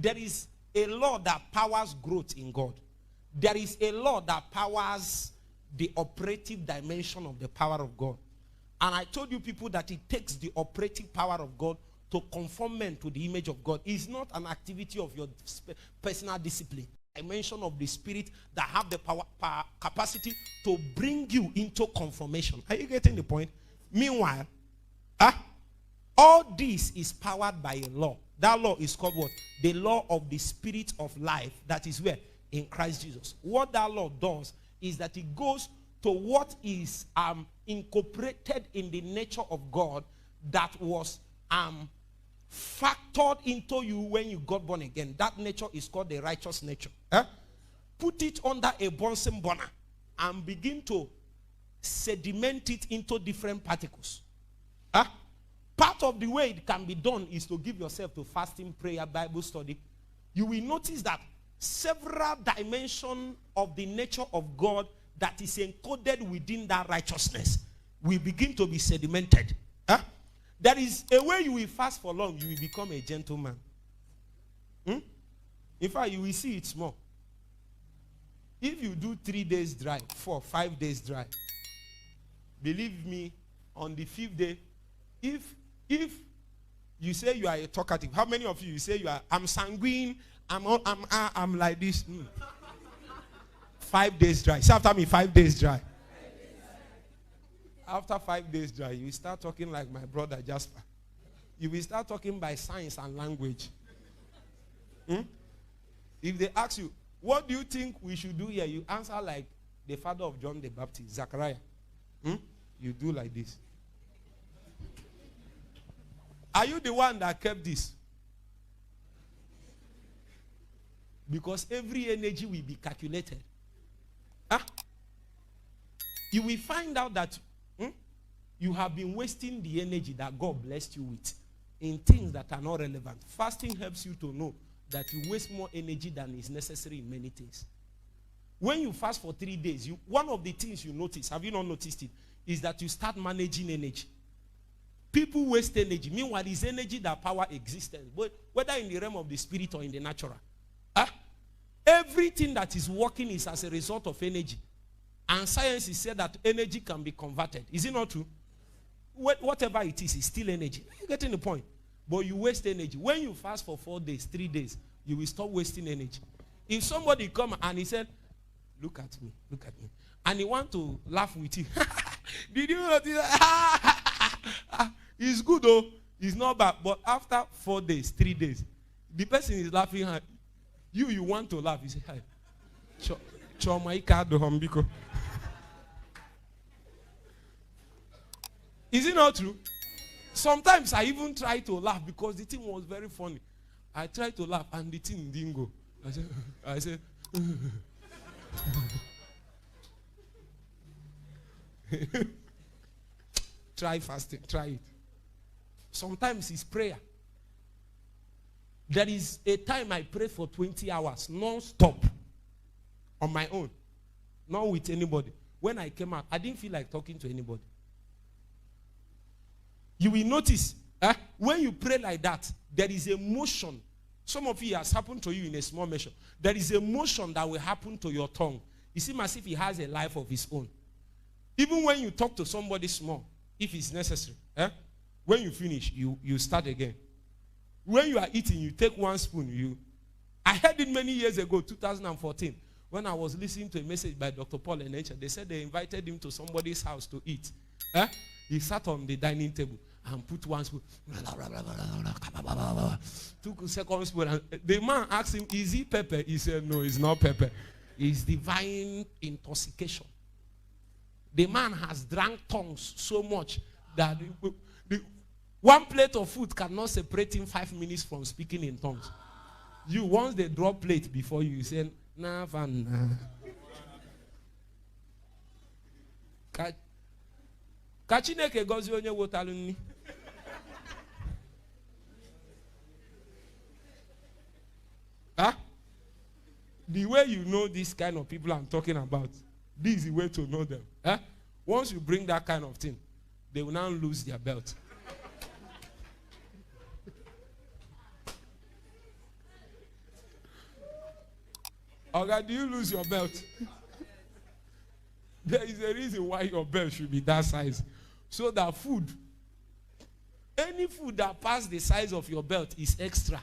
There is a law that powers growth in God. There is a law that powers the operative dimension of the power of God. And I told you people that it takes the operative power of God to conform men to the image of God. It's not an activity of your personal discipline. Dimension of the spirit that have the capacity to bring you into conformation. Are you getting the point? Meanwhile, all this is powered by a law. That law is called what? The law of the spirit of life. That is where? In Christ Jesus. What that law does is that it goes to what is incorporated in the nature of God that was factored into you when you got born again. That nature is called the righteous nature. Put it under a Bunsen burner and begin to sediment it into different particles. Part of the way it can be done is to give yourself to fasting, prayer, Bible study. You will notice that several dimensions of the nature of God that is encoded within that righteousness will begin to be sedimented. There is a way you will fast for long, you will become a gentleman. In fact, you will see it more. If you do 3 days dry, 4, 5 days dry, believe me, on the 5th day, if you say you are a talkative, how many of you say I'm sanguine, I'm like this? 5 days dry. Say after me, 5 days dry. After 5 days dry, you will start talking like my brother Jasper. You will start talking by science and language. If they ask you, what do you think we should do here? You answer like the father of John the Baptist, Zachariah. You do like this. Are you the one that kept this? Because every energy will be calculated. You will find out that you have been wasting the energy that God blessed you with in things that are not relevant. Fasting helps you to know that you waste more energy than is necessary in many things. When you fast for 3 days, one of the things you notice, have you not noticed it, is that you start managing energy. People waste energy. Meanwhile, it's energy that power existence, but whether in the realm of the spirit or in the natural. Everything that is working is as a result of energy. And science has said that energy can be converted. Is it not true? Whatever it is still energy. You're getting the point. But you waste energy. When you fast for 4 days, 3 days, you will stop wasting energy. If somebody come and he said, look at me, and he want to laugh with you. Did you notice that? It's good though. It's not bad. But after 4 days, 3 days, the person is laughing. You want to laugh. You say, hi. Is it not true? Sometimes I even try to laugh because the thing was very funny. I tried to laugh and the thing didn't go. I said try fasting, try it. Sometimes it's prayer. There is a time I prayed for 20 hours, non-stop, on my own, not with anybody. When I came out, I didn't feel like talking to anybody. You will notice, when you pray like that, there is a motion. Some of you, it has happened to you in a small measure. There is a motion that will happen to your tongue. It seems as if it has a life of its own. Even when you talk to somebody small, if it's necessary, when you finish, you start again. When you are eating, you take 1 spoon. I heard it many years ago, 2014, when I was listening to a message by Dr. Paul and Nature. They said they invited him to somebody's house to eat. He sat on the dining table and put 1 spoon. Took a second spoon. And the man asked him, is it pepper? He said, no, it's not pepper. It's divine intoxication. The man has drank tongues so much that one plate of food cannot separate him 5 minutes from speaking in tongues. Once they drop plate before you, say, nah, van. Kachineke gozi onye wotalu nni. The way you know this kind of people I'm talking about, this is the way to know them. Once you bring that kind of thing, they will now lose their belt. Okay, do you lose your belt? There is a reason why your belt should be that size. So that food, any food that passes the size of your belt is extra.